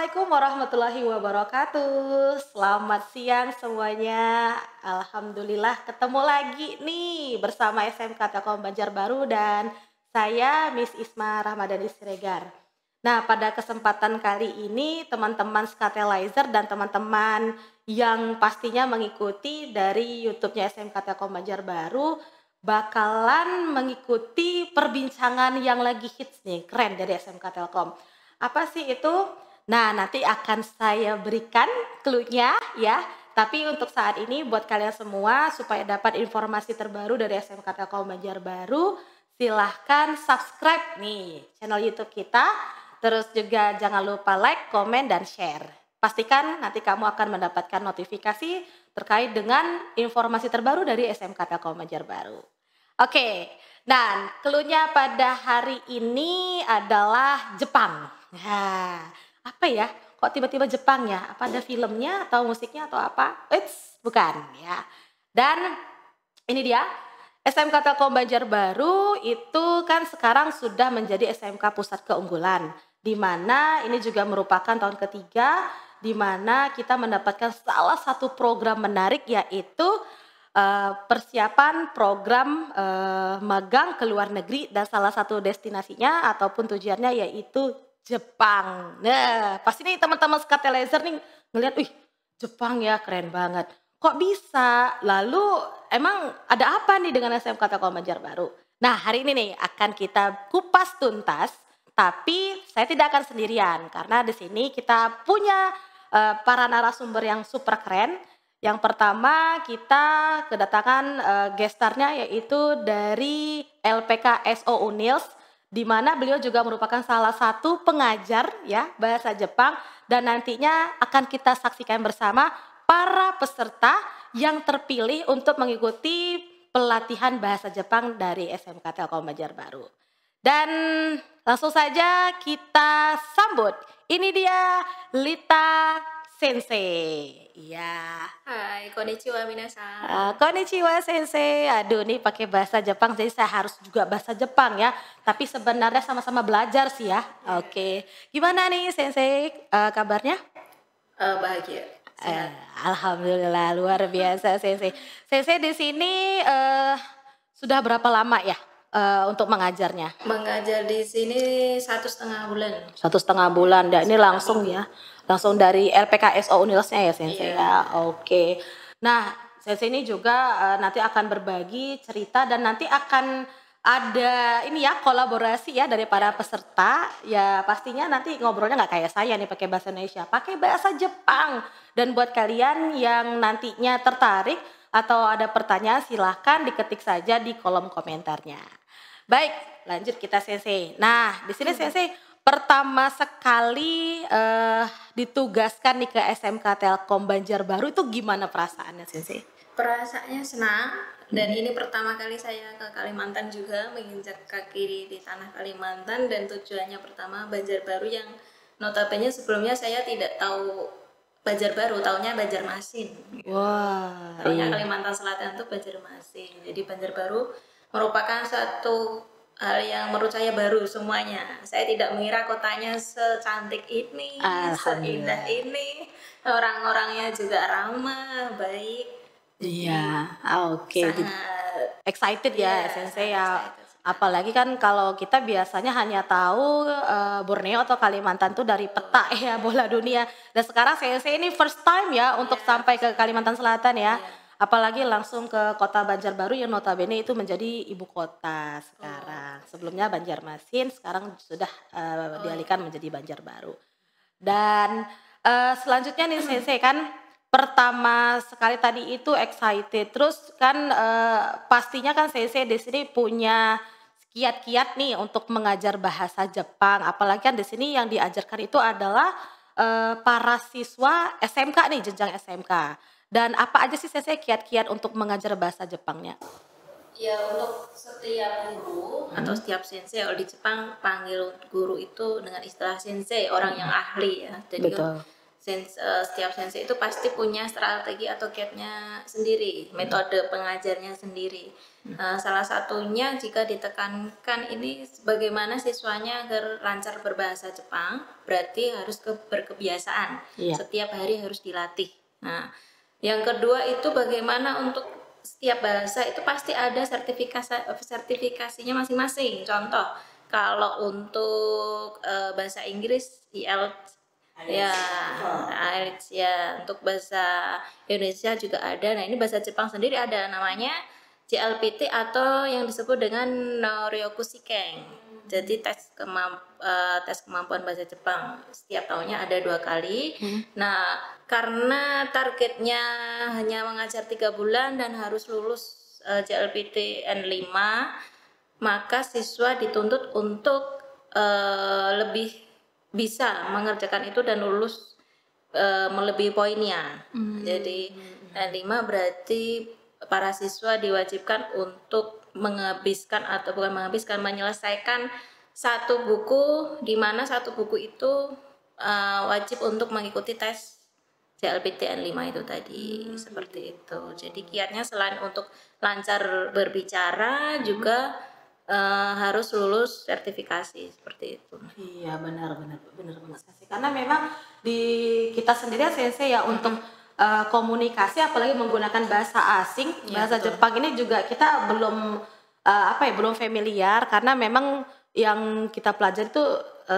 Assalamualaikum warahmatullahi wabarakatuh. Selamat siang semuanya. Alhamdulillah ketemu lagi nih bersama SMK Telkom Banjarbaru dan saya Miss Isma Ramadhani Siregar. Nah, pada kesempatan kali ini teman-teman Skatelizer dan teman-teman yang pastinya mengikuti dari YouTube-nya SMK Telkom Banjarbaru bakalan mengikuti perbincangan yang lagi hits nih, keren dari SMK Telkom. Apa sih itu? Nah, nanti akan saya berikan clue-nya ya. Tapi untuk saat ini buat kalian semua supaya dapat informasi terbaru dari SMK Telkom Banjarbaru, silahkan subscribe nih channel YouTube kita. Terus juga jangan lupa like, komen, dan share. Pastikan nanti kamu akan mendapatkan notifikasi terkait dengan informasi terbaru dari SMK Telkom Banjarbaru. Oke, dan clue-nya pada hari ini adalah Jepang. Nah, apa ya? Kok tiba-tiba Jepang ya? Apa ada filmnya atau musiknya atau apa? Eits, bukan ya. Dan ini dia, SMK Telkom Banjarbaru itu kan sekarang sudah menjadi SMK Pusat Keunggulan. Di mana ini juga merupakan tahun ketiga di mana kita mendapatkan salah satu program menarik yaitu persiapan program magang ke luar negeri dan salah satu destinasinya ataupun tujuannya yaitu Jepang. Nah, pasti nih teman-teman Skatelizer nih ngelihat, wih Jepang ya keren banget. Kok bisa? Lalu emang ada apa nih dengan SMK Telkom Banjarbaru? Nah, hari ini nih akan kita kupas tuntas, tapi saya tidak akan sendirian karena di sini kita punya para narasumber yang super keren. Yang pertama kita kedatangan gestarnya yaitu dari LPK SO Unils, di mana beliau juga merupakan salah satu pengajar ya bahasa Jepang dan nantinya akan kita saksikan bersama para peserta yang terpilih untuk mengikuti pelatihan bahasa Jepang dari SMK Telkom Banjarbaru. Dan langsung saja kita sambut. Ini dia Lita Sensei. Ya. Hai, konnichiwa minasan. Konnichiwa Sensei. Aduh, nih pakai bahasa Jepang jadi saya harus juga bahasa Jepang ya. Tapi sebenarnya sama-sama belajar sih ya. Oke. Gimana nih Sensei kabarnya? Bahagia. Sehat. Alhamdulillah luar biasa Sensei. Sensei di sini sudah berapa lama ya untuk mengajarnya? Mengajar di sini 1,5 bulan. 1,5 bulan. Dan ini langsung ya. Langsung dari LPKSO Unilsnya ya Sensei ya. Oke. Nah, Sensei ini juga nanti akan berbagi cerita dan nanti akan ada ini ya kolaborasi ya dari para peserta. Ya pastinya nanti ngobrolnya nggak kayak saya nih pakai bahasa Indonesia, pakai bahasa Jepang. Dan buat kalian yang nantinya tertarik atau ada pertanyaan silahkan diketik saja di kolom komentarnya. Baik, lanjut kita Sensei. Nah, di sini Sensei pertama sekali ditugaskan nih ke SMK Telkom Banjarbaru itu gimana perasaannya Sensei? Perasaannya senang dan ini pertama kali saya ke Kalimantan juga menginjak kaki di tanah Kalimantan dan tujuannya pertama Banjarbaru yang notabene sebelumnya saya tidak tahu Banjarbaru, taunya Banjarmasin. Wah, Taunya iya. Kalimantan Selatan itu Banjarmasin. Jadi Banjarbaru merupakan satu hal yang menurut saya baru semuanya. Saya tidak mengira kotanya secantik ini, seindah ini. Orang-orangnya juga ramah, baik. Iya, oke. Sangat Excited ya Sensei ya. excited. Apalagi kan kalau kita biasanya hanya tahu Borneo atau Kalimantan tuh dari peta ya bola dunia. Dan sekarang Sensei ini first time ya untuk sampai ke Kalimantan Selatan ya. Apalagi langsung ke kota Banjarbaru yang notabene itu menjadi ibu kota sekarang. Sebelumnya Banjarmasin, sekarang sudah dialihkan menjadi Banjarbaru. Dan selanjutnya nih Sensei kan pertama sekali tadi itu excited, terus kan pastinya kan Sensei di sini punya kiat-kiat nih untuk mengajar bahasa Jepang. Apalagi kan di sini yang diajarkan itu adalah para siswa SMK nih, jenjang SMK. Dan apa aja sih Sensei kiat-kiat untuk mengajar bahasa Jepangnya? Ya untuk setiap guru atau setiap sensei, kalau di Jepang panggil guru itu dengan istilah sensei, orang yang ahli ya. Jadi Betul. setiap sensei itu pasti punya strategi atau kiatnya sendiri, metode pengajarnya sendiri. Salah satunya jika ditekankan ini bagaimana siswanya agar lancar berbahasa Jepang, berarti harus berkebiasaan. Setiap hari harus dilatih. Nah, yang kedua itu bagaimana untuk setiap bahasa itu pasti ada sertifikasinya masing-masing. Contoh, kalau untuk bahasa Inggris IELTS ya, IELTS ya, untuk bahasa Indonesia juga ada. Nah, ini bahasa Jepang sendiri ada namanya JLPT atau yang disebut dengan Noryoku Shiken. Jadi tes kemampuan bahasa Jepang setiap tahunnya ada 2 kali. Nah, karena targetnya hanya mengajar 3 bulan dan harus lulus JLPT N5, maka siswa dituntut untuk lebih bisa mengerjakan itu dan lulus melebihi poinnya. Jadi N5 berarti para siswa diwajibkan untuk menyelesaikan satu buku, di mana satu buku itu wajib untuk mengikuti tes JLPT N5 itu tadi. Seperti itu. Jadi kiatnya selain untuk lancar berbicara juga harus lulus sertifikasi seperti itu. Iya, benar banget Sensei. Karena memang di kita sendiri Sensei ya untuk komunikasi apalagi menggunakan bahasa asing, bahasa Jepang ini juga kita belum belum familiar karena memang yang kita pelajari itu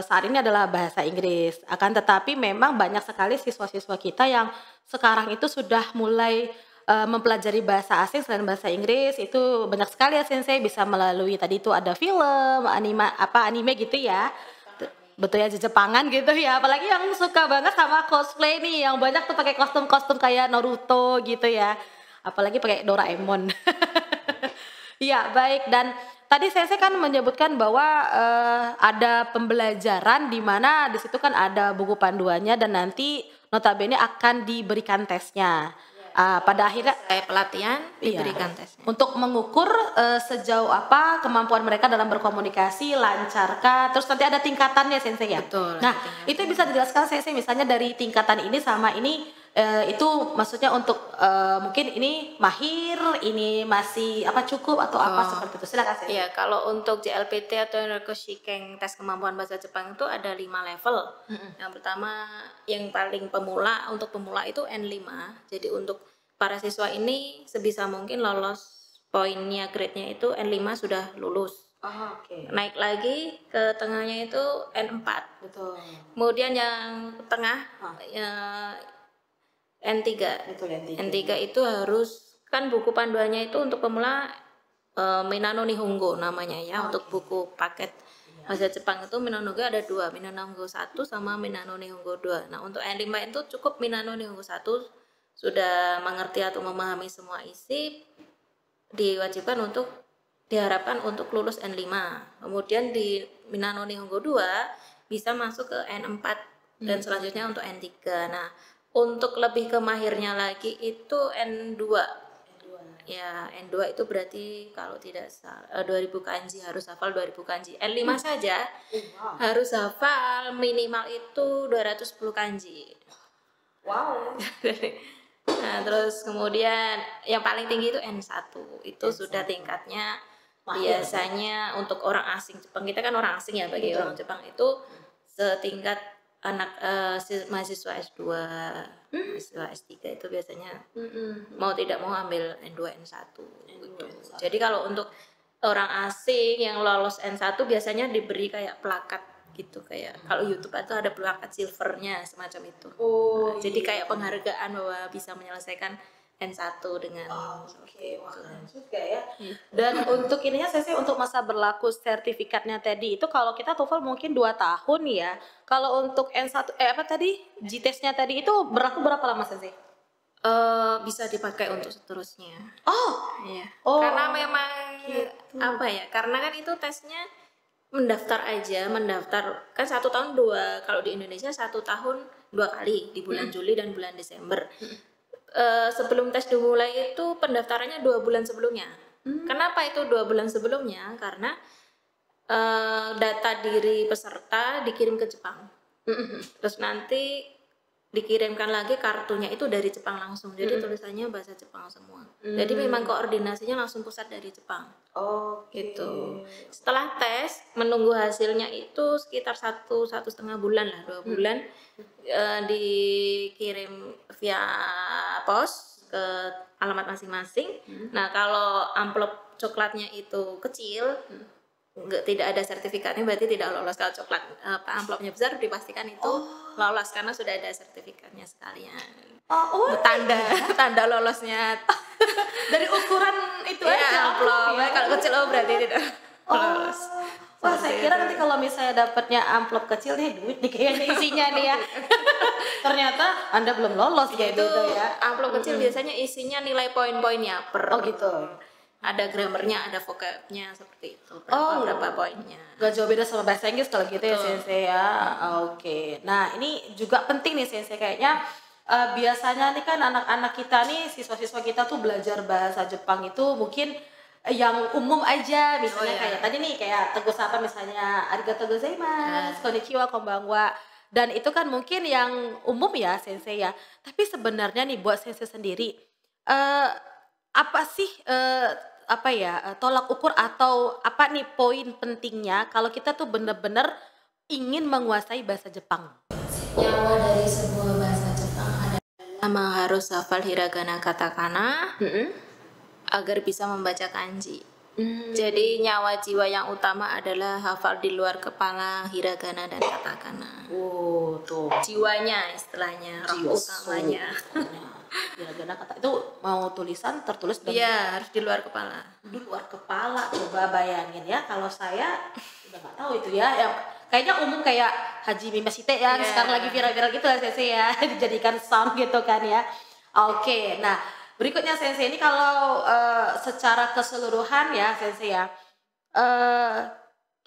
saat ini adalah bahasa Inggris. Akan tetapi memang banyak sekali siswa-siswa kita yang sekarang itu sudah mulai mempelajari bahasa asing selain bahasa Inggris. Itu banyak sekali ya Sensei, bisa melalui tadi itu ada film, anime gitu ya. Betul ya, Jepangan gitu ya. Apalagi yang suka banget sama cosplay nih, yang banyak tuh pakai kostum-kostum kayak Naruto gitu ya. Apalagi pakai Doraemon. Iya, baik. Dan tadi Sensei kan menyebutkan bahwa ada pembelajaran di mana di situ kan ada buku panduannya dan nanti notabene akan diberikan tesnya. Pada akhirnya pelatihan diberikan tesnya untuk mengukur sejauh apa kemampuan mereka dalam berkomunikasi, lancarkah, terus nanti ada tingkatannya Sensei ya. Betul. Nah, itu bisa dijelaskan Sensei misalnya dari tingkatan ini sama ini itu maksudnya untuk mungkin ini mahir, ini masih cukup atau apa seperti itu. Silakan Sensei. Iya, kalau untuk JLPT atau Noryoku Shiken tes kemampuan bahasa Jepang itu ada 5 level. Yang pertama yang paling pemula, untuk pemula itu N5. Jadi untuk para siswa ini sebisa mungkin lolos poinnya, grade-nya itu N5 sudah lulus. Naik lagi ke tengahnya itu N4. Betul. Kemudian yang tengah N3. Betul, N3 itu harus, kan buku panduannya itu untuk pemula Minano Nihongo namanya ya. Untuk buku paket bahasa Jepang itu Minano Nihongo ada 2, Minano Nihongo 1 sama Minano Nihongo 2. Nah, untuk N5 itu cukup Minano Nihongo 1 sudah mengerti atau memahami semua isi, diwajibkan untuk diharapkan untuk lulus N5. Kemudian di Minano Nihongo 2 bisa masuk ke N4 dan selanjutnya untuk N3. Nah, untuk lebih ke mahirnya lagi itu N2. Ya, N2 itu berarti kalau tidak salah 2000 kanji, harus hafal 2000 kanji. N5 saja harus hafal minimal itu 210 kanji. Wow. Nah, terus kemudian yang paling tinggi itu N1. Itu sudah tingkatnya biasanya untuk orang asing Jepang. Kita kan orang asing ya, bagi orang Jepang itu setingkat anak mahasiswa S2, mahasiswa S3 itu biasanya mau tidak mau ambil N2, N1 gitu. Jadi kalau untuk orang asing yang lolos N1 biasanya diberi kayak plakat gitu, kayak kalau YouTube itu ada plakat silvernya semacam itu. Jadi kayak penghargaan bahwa bisa menyelesaikan N1 dengan wah, keren juga ya. Dan untuk ininya Sensei, untuk masa berlaku sertifikatnya tadi itu kalau kita TOEFL mungkin 2 tahun ya. Kalau untuk N1 GTES-nya tadi itu berlaku berapa lama Sensei? Bisa dipakai untuk seterusnya. Iya. Karena memang karena kan itu tesnya mendaftar kan 1 tahun 2, kalau di Indonesia 1 tahun 2 kali di bulan Juli dan bulan Desember. Sebelum tes dimulai itu pendaftarannya 2 bulan sebelumnya. Kenapa itu 2 bulan sebelumnya? Karena data diri peserta dikirim ke Jepang. Terus nanti dikirimkan lagi kartunya itu dari Jepang langsung, jadi tulisannya bahasa Jepang semua. Jadi memang koordinasinya langsung pusat dari Jepang. Gitu. Setelah tes, menunggu hasilnya itu sekitar 1,5 bulan lah, 2 bulan, dikirim via pos ke alamat masing-masing. Nah, kalau amplop coklatnya itu kecil, tidak ada sertifikatnya, berarti tidak lolos. Kalau coklat amplopnya besar, dipastikan itu lolos karena sudah ada sertifikatnya sekalian. Tanda lolosnya dari ukuran itu aja amplop ya. Kalau kecil berarti tidak lolos. Wah, saya kira nanti kalau misalnya dapatnya amplop kecil nih, duit nih kayaknya isinya nih ya. Ternyata Anda belum lolos kayak gitu ya. Amplop kecil biasanya isinya nilai poin-poinnya per. Gitu. Ada grammarnya, ada vocabnya, seperti itu. Berapa poinnya. Gak jauh beda sama bahasa Inggris kalau gitu ya, Sensei ya. Oke. Nah, ini juga penting nih, Sensei, kayaknya biasanya nih kan anak-anak kita nih, siswa-siswa kita tuh belajar bahasa Jepang itu mungkin yang umum aja, misalnya kayak tadi nih, kayak tegur sapa misalnya arigatou gozaimasu, konnichiwa, konbanwa. Dan itu kan mungkin yang umum ya, Sensei ya. Tapi sebenarnya nih buat Sensei sendiri, apa sih tolak ukur atau apa nih poin pentingnya kalau kita tuh bener-bener ingin menguasai bahasa Jepang? Nyawa dari sebuah bahasa Jepang adalah harus hafal hiragana, katakana, agar bisa membaca kanji. Jadi nyawa jiwa yang utama adalah hafal di luar kepala hiragana dan katakana. Tuh. Jiwanya istilahnya, roh utamanya. Hiragana, kata itu mau tulisan tertulis dan harus di luar kepala. Di luar kepala, coba bayangin ya, kalau saya udah nggak tahu itu ya, yang kayaknya umum kayak Haji Mimashite yang sekarang lagi viral-viral gitu lah, Sensei ya, dijadikan sound gitu kan ya. Oke, nah berikutnya Sensei, ini kalau secara keseluruhan ya Sensei ya,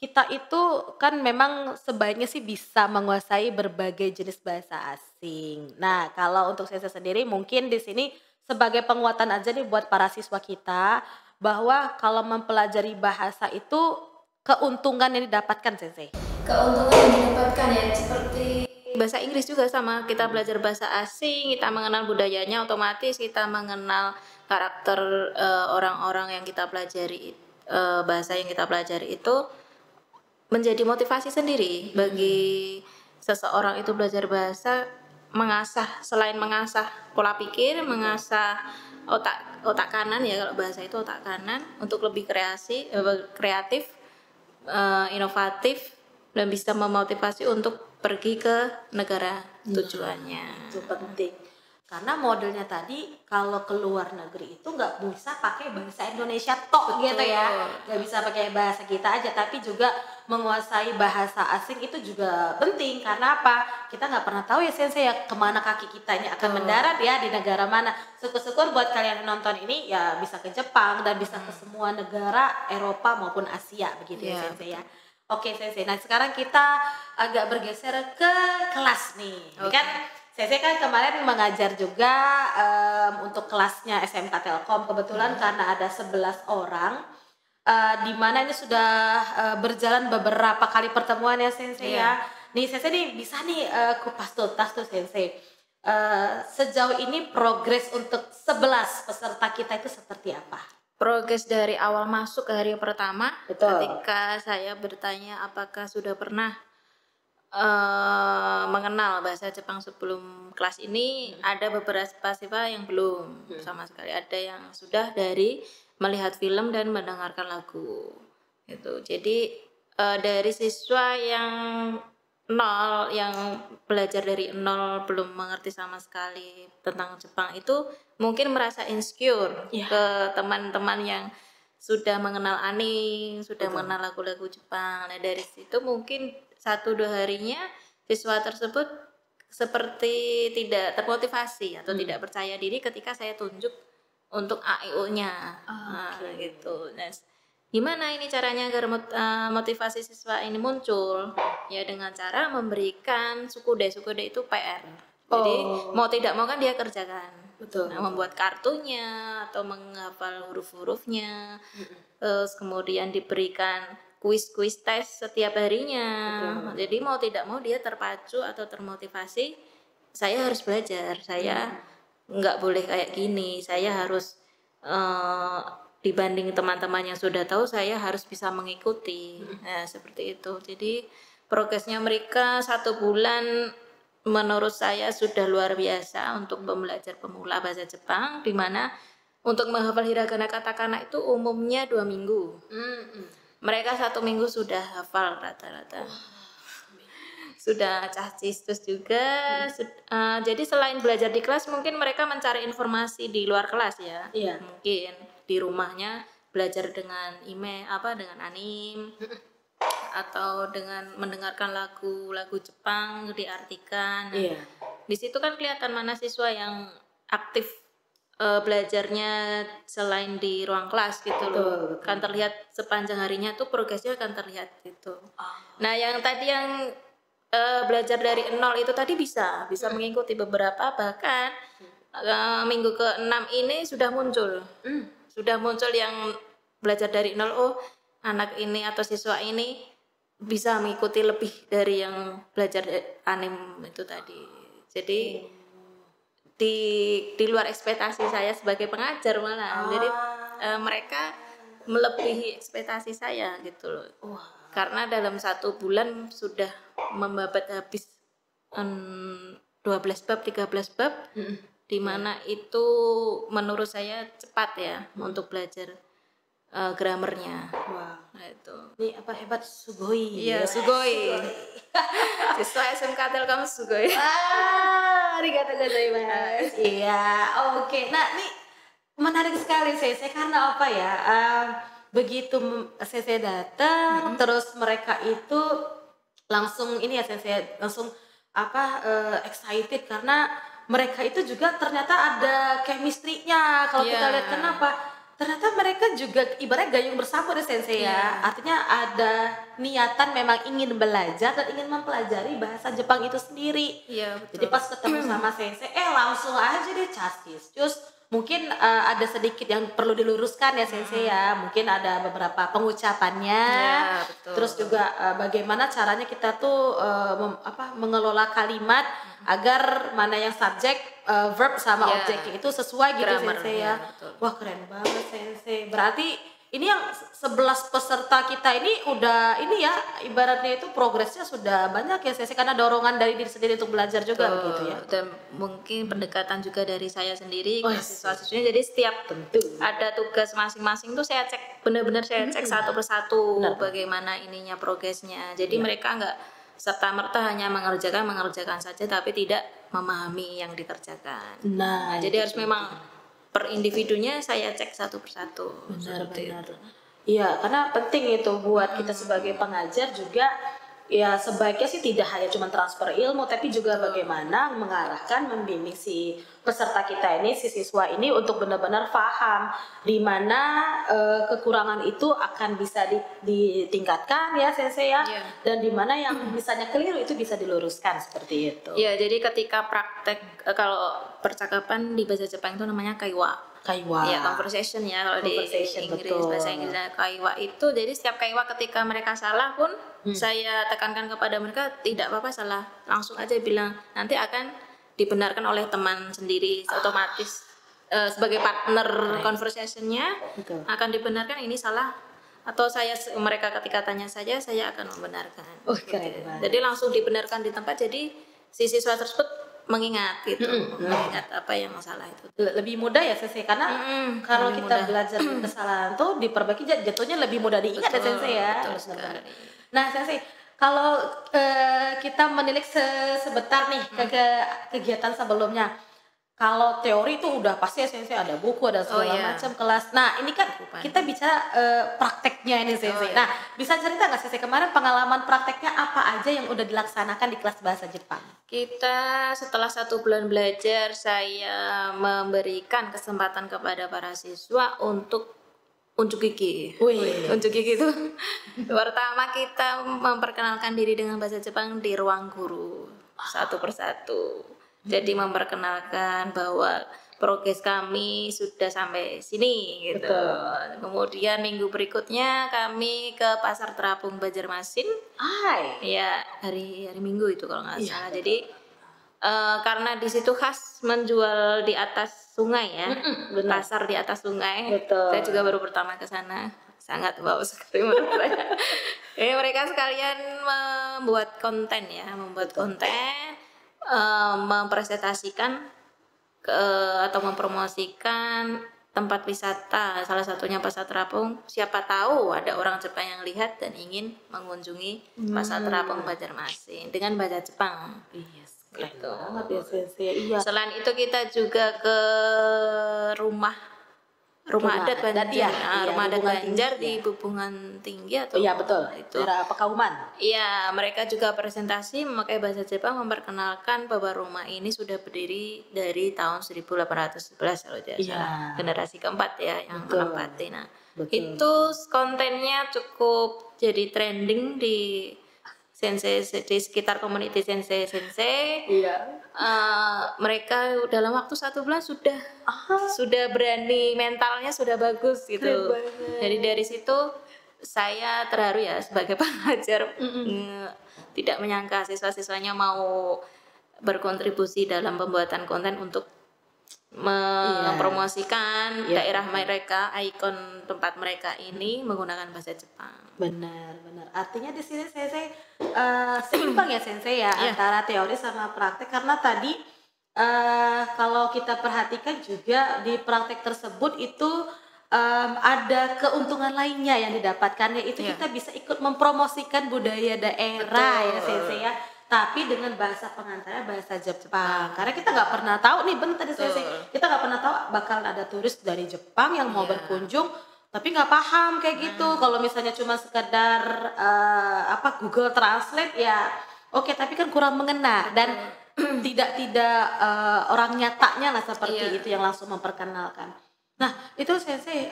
kita itu kan memang sebaiknya sih bisa menguasai berbagai jenis bahasa asing. Nah, kalau untuk Sensei sendiri mungkin di sini sebagai penguatan aja nih buat para siswa kita, bahwa kalau mempelajari bahasa itu keuntungan yang didapatkan, Sensei. Keuntungan yang didapatkan ya seperti bahasa Inggris juga sama, kita belajar bahasa asing, kita mengenal budayanya, otomatis kita mengenal karakter orang-orang yang kita pelajari, bahasa yang kita pelajari itu menjadi motivasi sendiri bagi seseorang itu belajar bahasa, selain mengasah pola pikir, mengasah otak kanan ya, kalau bahasa itu otak kanan, untuk lebih kreatif, inovatif, dan bisa memotivasi untuk pergi ke negara tujuannya. Itu penting. Karena modelnya tadi kalau ke luar negeri itu nggak bisa pakai bahasa Indonesia tok gitu ya, nggak bisa pakai bahasa kita aja, tapi juga menguasai bahasa asing itu juga penting. Karena apa? Kita nggak pernah tahu ya Sensei ya, kemana kaki kita ini akan mendarat ya, di negara mana. Syukur-syukur buat kalian yang nonton ini ya bisa ke Jepang dan bisa ke semua negara Eropa maupun Asia begitu ya Sensei ya. Oke Sensei, nah sekarang kita agak bergeser ke kelas nih. Kan Sensei kan kemarin mengajar juga untuk kelasnya SMK Telkom, kebetulan karena ada 11 orang, di mana ini sudah berjalan beberapa kali pertemuan ya Sensei ya. Nih Sensei nih bisa nih kupas tuntas tuh Sensei. Sejauh ini progres untuk 11 peserta kita itu seperti apa? Progres dari awal masuk ke hari pertama, ketika saya bertanya apakah sudah pernah mengenal bahasa Jepang sebelum kelas ini, ada beberapa siswa yang belum sama sekali. Ada yang sudah dari melihat film dan mendengarkan lagu gitu. Jadi dari siswa yang nol, yang belajar dari nol, belum mengerti sama sekali tentang Jepang, itu mungkin merasa insecure ke teman-teman yang sudah mengenal anime, sudah mengenal lagu-lagu Jepang. Nah dari situ mungkin 1-2 harinya siswa tersebut seperti tidak termotivasi atau tidak percaya diri ketika saya tunjuk untuk AIO-nya. Gitu. Nah, gimana ini caranya agar motivasi siswa ini muncul? Ya dengan cara memberikan sukude itu PR. Jadi mau tidak mau kan dia kerjakan. Nah, membuat kartunya atau menghafal huruf-hurufnya. Terus kemudian diberikan kuis-kuis tes setiap harinya. Jadi mau tidak mau dia terpacu atau termotivasi saya harus belajar, saya nggak boleh kayak gini, saya harus dibanding teman-teman yang sudah tahu, saya harus bisa mengikuti. Nah, seperti itu. Jadi progresnya mereka 1 bulan menurut saya sudah luar biasa untuk pembelajar pemula bahasa Jepang, di mana untuk menghafal hiragana katakana itu umumnya 2 minggu. Mereka 1 minggu sudah hafal rata-rata. Sudah cacistus juga. Jadi selain belajar di kelas, mungkin mereka mencari informasi di luar kelas ya. Iya. Mungkin di rumahnya belajar dengan dengan anim atau dengan mendengarkan lagu-lagu Jepang diartikan. Iya. Di situ kan kelihatan mana siswa yang aktif belajarnya selain di ruang kelas gitu loh. Betul. Kan terlihat sepanjang harinya tuh progresnya akan terlihat gitu. Nah, yang tadi yang belajar dari nol itu tadi bisa mengikuti beberapa, bahkan minggu ke-6 ini sudah muncul yang belajar dari nol. Oh, anak ini atau siswa ini bisa mengikuti lebih dari yang belajar anim itu tadi. Jadi di luar ekspektasi saya sebagai pengajar malah. Jadi mereka melebihi ekspektasi saya gitu loh. Karena dalam 1 bulan sudah membabat habis 12 bab, 13 bab, di mana itu menurut saya cepat ya untuk belajar grammarnya. Nah, itu. Ini apa hebat, sugoi. Iya, sugoi. Siswa SMK Telkom sugoi. Arigatou gozaimasu. Iya, oke. Nah, ini menarik sekali Sensei, karena apa ya? Begitu Sensei datang, terus mereka itu langsung ini ya Sensei, langsung excited karena mereka itu juga ternyata ada chemistry-nya. Kalau kita lihat, kenapa? Ternyata mereka juga ibaratnya gayung bersambut ya Sensei ya. Artinya ada niatan memang ingin belajar dan ingin mempelajari bahasa Jepang itu sendiri. Iya, betul. Jadi pas ketemu sama Sensei, langsung aja deh cacis. Mungkin ada sedikit yang perlu diluruskan ya Sensei ya. Mungkin ada beberapa pengucapannya. Ya, betul. Terus juga bagaimana caranya kita tuh mengelola kalimat agar mana yang subjek, verb sama objeknya itu sesuai gitu Sensei ya. Betul. Wah, keren banget Sensei. Berarti ini yang 11 peserta kita ini udah ini ya, ibaratnya itu progresnya sudah banyak ya Sensei, karena dorongan dari diri sendiri untuk belajar juga begitu ya. Dan mungkin pendekatan juga dari saya sendiri ke siswa-siswinya. Jadi setiap ada tugas masing-masing tuh saya cek, benar-benar saya cek satu persatu bagaimana ininya progresnya. Jadi mereka nggak serta-merta hanya mengerjakan saja tapi tidak memahami yang dikerjakan. Nah, jadi harus memang per individunya saya cek satu persatu. Benar. Iya, karena penting itu buat kita sebagai pengajar juga. Ya sebaiknya sih tidak hanya cuma transfer ilmu, tapi juga bagaimana mengarahkan, membimbing si peserta kita ini, si siswa ini untuk benar-benar paham di mana kekurangan itu akan bisa ditingkatkan ya Sensei ya, dan di mana yang misalnya keliru itu bisa diluruskan seperti itu. Ya, jadi ketika praktek, kalau percakapan di bahasa Jepang itu namanya kaiwa. Ya, conversation ya kalau di Inggris, bahasa Inggrisnya kaiwa itu. Jadi setiap kaiwa ketika mereka salah pun saya tekankan kepada mereka, tidak apa-apa salah, langsung aja bilang, nanti akan dibenarkan oleh teman sendiri otomatis. Sebagai partner conversationnya akan dibenarkan ini salah, atau mereka ketika tanya saja saya akan membenarkan. Jadi langsung dibenarkan di tempat, jadi si siswa tersebut mengingat gitu, mengingat apa yang salah itu. Lebih mudah ya Sensei, karena kalau kita belajar kesalahan tuh diperbaiki, jatuhnya lebih mudah diingat ya Sensei ya. Betul sekali. Nah Sensei, kalau kita menilik sebentar nih ke kegiatan sebelumnya, kalau teori itu udah pasti ya Sensei, ada buku, ada segala macam kelas. Nah ini kan kita bicara prakteknya ini Sensei. Nah bisa cerita nggak Sensei, kemarin pengalaman prakteknya apa aja yang udah dilaksanakan di kelas bahasa Jepang? Kita setelah 1 bulan belajar, saya memberikan kesempatan kepada para siswa untuk unjuk gigi. Unjuk gigi itu pertama kita memperkenalkan diri dengan bahasa Jepang di ruang guru satu persatu. Jadi memperkenalkan bahwa progres kami sudah sampai sini gitu. Kemudian minggu berikutnya kami ke Pasar Terapung Banjarmasin. Ya, hari Minggu itu kalau nggak salah. Jadi Karena di situ khas menjual di atas sungai ya, benar. pasar di atas sungai. Betul. Saya juga baru pertama ke sana, sangat wow sekali menurut saya. Jadi mereka sekalian membuat konten ya, mempresentasikan atau mempromosikan tempat wisata, salah satunya Pasar Terapung. Siapa tahu ada orang Jepang yang lihat dan ingin mengunjungi Pasar Terapung Banjarmasin dengan bahasa Jepang. Yes. Gitu. Banget ya Sensei. Iya. Selain itu kita juga ke rumah adat Banjar, rumah adat Banjar di Bubungan Tinggi atau iya betul, itu daerah Pekauman. Iya, mereka juga presentasi memakai bahasa Jepang memperkenalkan bahwa rumah ini sudah berdiri dari tahun 1811 kalau tidak salah. Generasi keempat ya yang menempati. Nah, itu kontennya cukup jadi trending di sensei di sekitar komuniti sensei. Iya. Mereka dalam waktu 1 bulan sudah berani, mentalnya sudah bagus gitu. Jadi dari situ saya terharu ya sebagai pengajar, tidak menyangka siswa-siswanya mau berkontribusi dalam pembuatan konten untuk mempromosikan daerah mereka, ikon tempat mereka ini menggunakan bahasa Jepang. Benar. Artinya di sini Sensei seimbang ya Sensei ya antara teori sama praktek, karena tadi kalau kita perhatikan juga di praktek tersebut itu ada keuntungan lainnya yang didapatkan, yaitu kita bisa ikut mempromosikan budaya daerah. Betul. Ya Sensei ya, tapi dengan bahasa pengantarnya bahasa Jepang. Karena kita nggak pernah tahu nih, benar tadi Sensei, kita nggak pernah tahu bakal ada turis dari Jepang yang mau berkunjung tapi nggak paham kayak gitu. Kalau misalnya cuma sekedar Google Translate ya oke, tapi kan kurang mengena dan tidak orang nyatanya lah seperti itu yang langsung memperkenalkan. Nah itu Sensei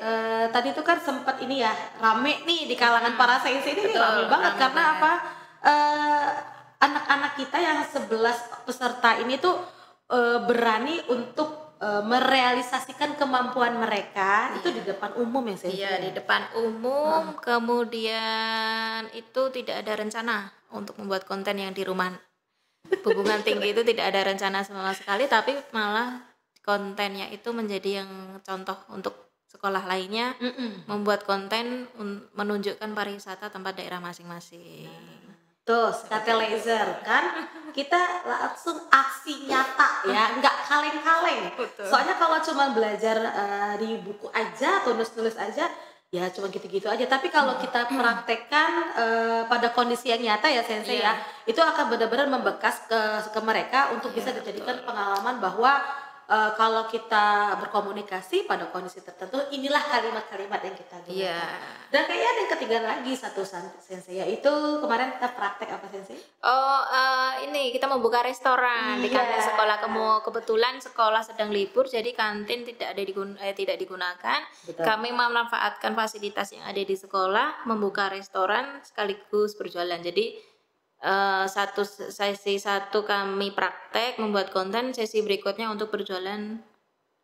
tadi itu kan sempat ini ya rame nih di kalangan para sensei ini. Rame banget karena apa, anak-anak kita yang 11 peserta ini tuh berani untuk merealisasikan kemampuan mereka itu di depan umum ya Sensei. Iya, di depan umum. Kemudian itu tidak ada rencana untuk membuat konten yang di rumah Bubungan Tinggi itu tidak ada rencana sama sekali, tapi malah kontennya itu menjadi yang contoh untuk sekolah lainnya membuat konten menunjukkan pariwisata tempat daerah masing-masing. Tuh, kata laser kan kita langsung aksi nyata ya, nggak kaleng-kaleng. Soalnya kalau cuma belajar di buku aja atau nulis-nulis aja ya cuma gitu-gitu aja, tapi kalau kita praktekkan pada kondisi yang nyata ya Sensei ya, itu akan benar-benar membekas ke mereka untuk bisa dijadikan pengalaman bahwa kalau kita berkomunikasi pada kondisi tertentu inilah kalimat-kalimat yang kita gunakan. Dan kayaknya ada yang ketiga lagi satu Sensei, yaitu kemarin kita praktek apa Sensei? Ini kita membuka restoran di kantin sekolah. Kebetulan sekolah sedang libur, jadi kantin tidak digunakan. Betul. Kami memanfaatkan fasilitas yang ada di sekolah, membuka restoran sekaligus berjualan. Jadi sesi satu kami praktek membuat konten, sesi berikutnya untuk berjualan,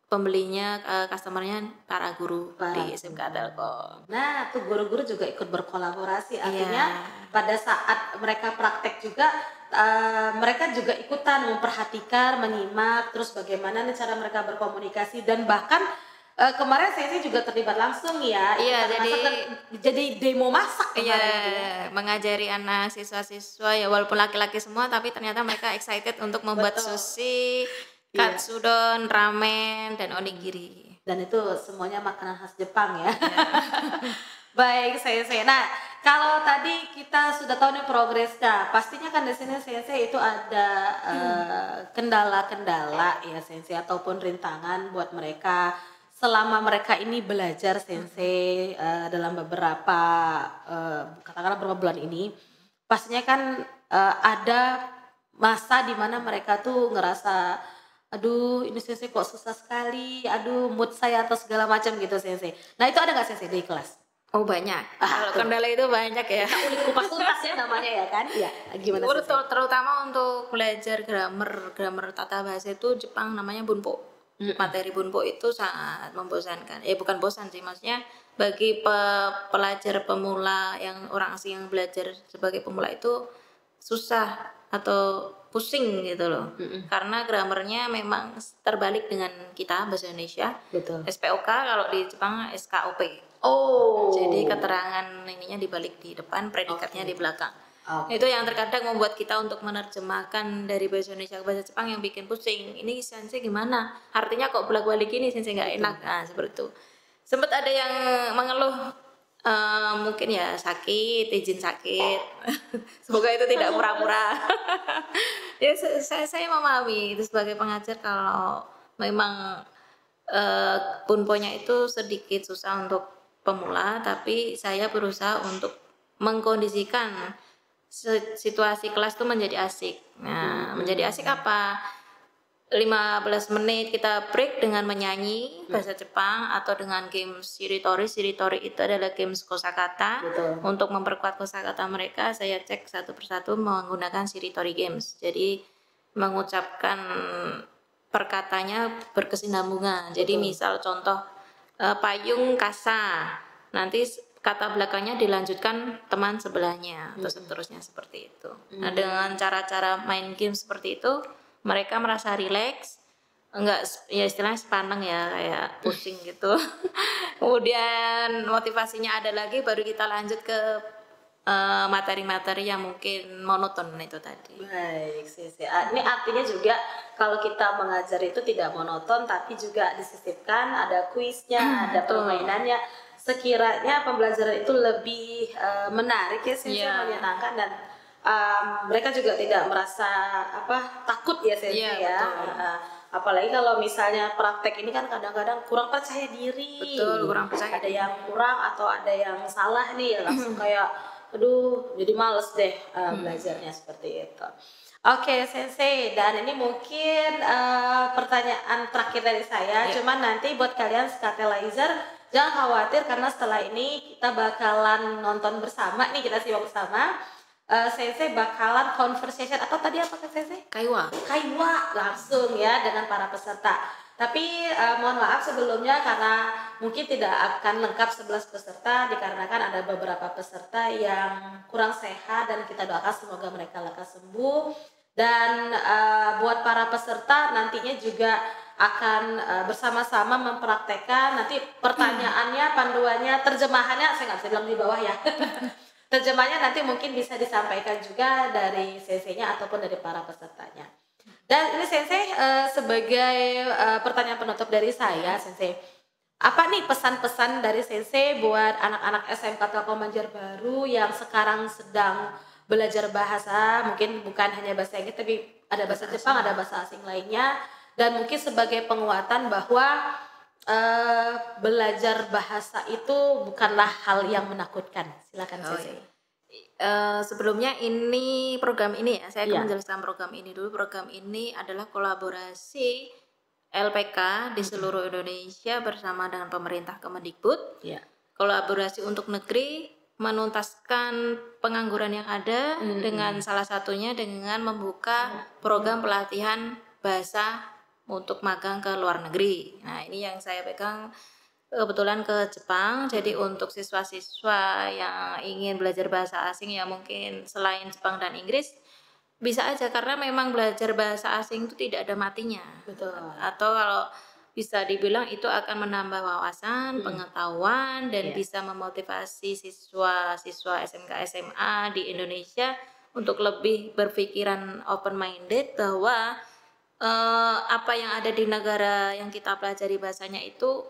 pembelinya customernya para guru di SMK Telkom. Nah tuh guru-guru juga ikut berkolaborasi, artinya pada saat mereka praktek juga mereka juga ikutan memperhatikan, menyimak terus bagaimana cara mereka berkomunikasi, dan bahkan kemarin saya juga terlibat langsung ya. Jadi demo masak kemarin. Mengajari anak siswa-siswa ya, walaupun laki-laki semua tapi ternyata mereka excited untuk membuat sushi, katsudon, ramen, dan onigiri. Dan itu semuanya makanan khas Jepang ya. Baik Sensei. Nah, kalau tadi kita sudah tahu nih progresnya, pastinya kan di sini Sensei itu ada kendala-kendala ya Sensei, ataupun rintangan buat mereka selama mereka ini belajar Sensei dalam beberapa katakanlah beberapa bulan ini. Pastinya kan ada masa di mana mereka tuh ngerasa aduh ini Sensei kok susah sekali, aduh mood saya atau segala macam gitu Sensei. Nah itu ada nggak Sensei di kelas? Oh banyak. Kalau kendala itu banyak ya. Ulik kupas tuntas ya namanya ya kan? Iya. Gimana Sensei? Terutama untuk belajar grammar tata bahasa itu Jepang namanya bunpo. Materi bunpo itu sangat membosankan. Bukan bosan sih, maksudnya bagi pelajar pemula, yang orang asing yang belajar sebagai pemula itu susah atau pusing gitu loh. Karena grammarnya memang terbalik dengan kita bahasa Indonesia. Betul. SPOK, kalau di Jepang SKOP. Oh. Jadi keterangan ininya dibalik di depan, predikatnya di belakang. Itu yang terkadang membuat kita untuk menerjemahkan dari bahasa Indonesia ke bahasa Jepang yang bikin pusing. Ini sensei gimana? Artinya kok bolak-balik ini, sensei nggak enak. Nah, seperti itu. Sempat ada yang mengeluh mungkin ya sakit, izin sakit. Semoga itu tidak pura-pura. Ya, saya memahami itu sebagai pengajar kalau memang punponya itu sedikit susah untuk pemula, tapi saya berusaha untuk mengkondisikan situasi kelas itu menjadi asik. Nah, menjadi asik apa? 15 menit kita break dengan menyanyi bahasa Jepang atau dengan games shiritori. Shiritori itu adalah games kosakata. Untuk memperkuat kosakata mereka, saya cek satu persatu menggunakan shiritori games. Jadi mengucapkan perkatanya berkesinambungan. Jadi misal contoh payung kasa, nanti kata belakangnya dilanjutkan teman sebelahnya atau seterusnya seperti itu. Nah, dengan cara-cara main game seperti itu mereka merasa rileks, enggak ya istilahnya sepaneng ya, kayak pusing gitu. Kemudian motivasinya ada lagi, baru kita lanjut ke materi-materi yang mungkin monoton itu tadi. Baik, ini artinya juga kalau kita mengajar itu tidak monoton, tapi juga disisipkan ada kuisnya, ada permainannya. Sekiranya pembelajaran itu lebih menarik ya, menyenangkan dan mereka juga tidak merasa takut ya sensei ya. Apalagi kalau misalnya praktek ini kan kadang-kadang kurang percaya diri. Betul, kurang percaya. Ada yang kurang atau ada yang salah nih, langsung kayak aduh jadi males deh belajarnya seperti itu. Oke sensei, dan ini mungkin pertanyaan terakhir dari saya. Cuman nanti buat kalian Skatelizer jangan khawatir karena setelah ini kita bakalan nonton bersama nih, kita simak bersama. Sensei bakalan conversation atau tadi apa kan Sensei? Kaiwa langsung ya dengan para peserta. Tapi mohon maaf sebelumnya karena mungkin tidak akan lengkap 11 peserta dikarenakan ada beberapa peserta yang kurang sehat dan kita doakan semoga mereka lekas sembuh. Dan buat para peserta nantinya juga akan bersama-sama mempraktekkan nanti pertanyaannya, panduannya, terjemahannya saya nggak bisa bilang di bawah ya. Terjemahnya nanti mungkin bisa disampaikan juga dari senseinya ataupun dari para pesertanya. Dan ini sensei sebagai pertanyaan penutup dari saya, sensei, apa nih pesan-pesan dari sensei buat anak-anak SMK Telkom Banjarbaru yang sekarang sedang belajar bahasa, mungkin bukan hanya bahasa Inggris tapi ada bahasa Jepang, ada bahasa asing lainnya, dan mungkin sebagai penguatan bahwa belajar bahasa itu bukanlah hal yang menakutkan. Silakan Sensei. Sebelumnya ini program ini ya, saya akan menjelaskan program ini dulu. Program ini adalah kolaborasi LPK di seluruh Indonesia bersama dengan pemerintah Kemendikbud. Kolaborasi untuk negeri menuntaskan pengangguran yang ada dengan salah satunya dengan membuka program pelatihan bahasa untuk magang ke luar negeri. Nah, ini yang saya pegang kebetulan ke Jepang. Jadi untuk siswa-siswa yang ingin belajar bahasa asing ya mungkin selain Jepang dan Inggris bisa aja, karena memang belajar bahasa asing itu tidak ada matinya. Betul. Atau kalau bisa dibilang itu akan menambah wawasan, pengetahuan, dan bisa memotivasi siswa-siswa SMK SMA di Indonesia untuk lebih berpikiran open minded bahwa apa yang ada di negara yang kita pelajari bahasanya itu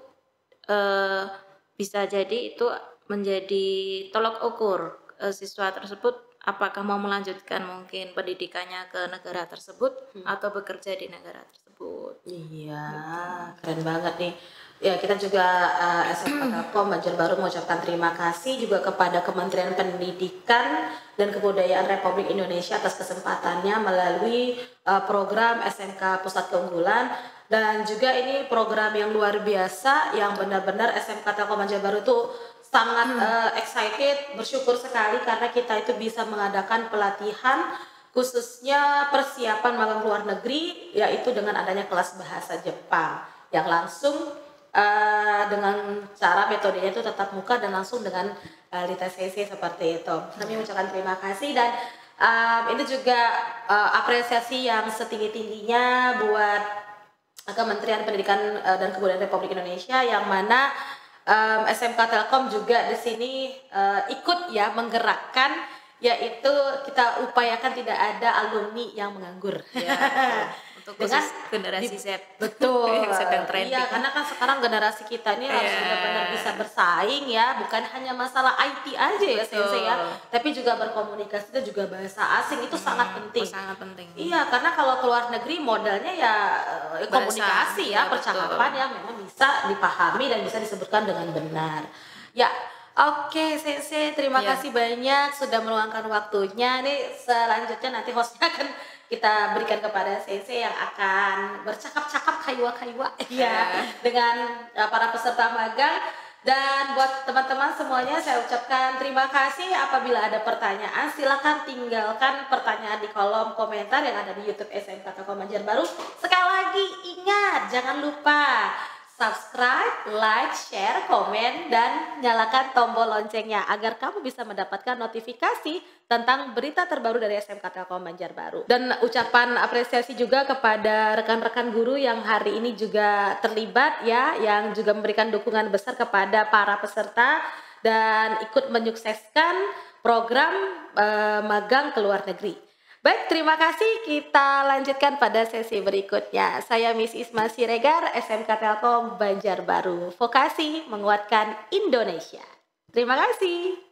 bisa jadi itu menjadi tolok ukur siswa tersebut apakah mau melanjutkan mungkin pendidikannya ke negara tersebut atau bekerja di negara tersebut. Iya, keren banget nih. Ya, kita juga SMK Telkom Banjarbaru mengucapkan terima kasih juga kepada Kementerian Pendidikan dan Kebudayaan Republik Indonesia atas kesempatannya melalui program SMK Pusat Keunggulan, dan juga ini program yang luar biasa yang benar-benar SMK Telkom Banjarbaru itu sangat excited, bersyukur sekali karena kita itu bisa mengadakan pelatihan khususnya persiapan magang luar negeri, yaitu dengan adanya kelas bahasa Jepang yang langsung dengan cara metodenya itu tetap muka dan langsung dengan Lita Sensei seperti itu. Kami mengucapkan terima kasih, dan Ini juga apresiasi yang setinggi-tingginya buat Kementerian Pendidikan dan Kebudayaan Republik Indonesia, yang mana SMK Telkom juga di sini ikut ya menggerakkan, yaitu kita upayakan tidak ada alumni yang menganggur. Ya, untuk khusus generasi Z. Betul. Yang sedang trending. Iya, karena kan sekarang generasi kita ini harus benar-benar bisa bersaing ya, bukan hanya masalah IT aja ya Sensei ya, tapi juga berkomunikasi dan juga bahasa asing itu sangat penting. Sangat penting. Iya, karena kalau keluar negeri modalnya ya komunikasi ya, percakapan yang memang bisa dipahami dan bisa disebutkan dengan benar. Ya, oke Sensei, terima kasih banyak sudah meluangkan waktunya. Nih selanjutnya nanti hostnya akan kita berikan kepada Sensei yang akan bercakap-cakap kaiwa-kaiwa ya dengan para peserta magang. Dan buat teman-teman semuanya saya ucapkan terima kasih. Apabila ada pertanyaan silakan tinggalkan pertanyaan di kolom komentar yang ada di YouTube SMK Telkom Banjarbaru. Sekali lagi ingat, jangan lupa subscribe, like, share, komen, dan nyalakan tombol loncengnya agar kamu bisa mendapatkan notifikasi tentang berita terbaru dari SMK Telkom Banjarbaru. Dan ucapan apresiasi juga kepada rekan-rekan guru yang hari ini juga terlibat ya, yang juga memberikan dukungan besar kepada para peserta dan ikut menyukseskan program magang ke luar negeri. Baik, terima kasih. Kita lanjutkan pada sesi berikutnya. Saya Miss Isma Siregar, SMK Telkom Banjarbaru. Vokasi menguatkan Indonesia. Terima kasih.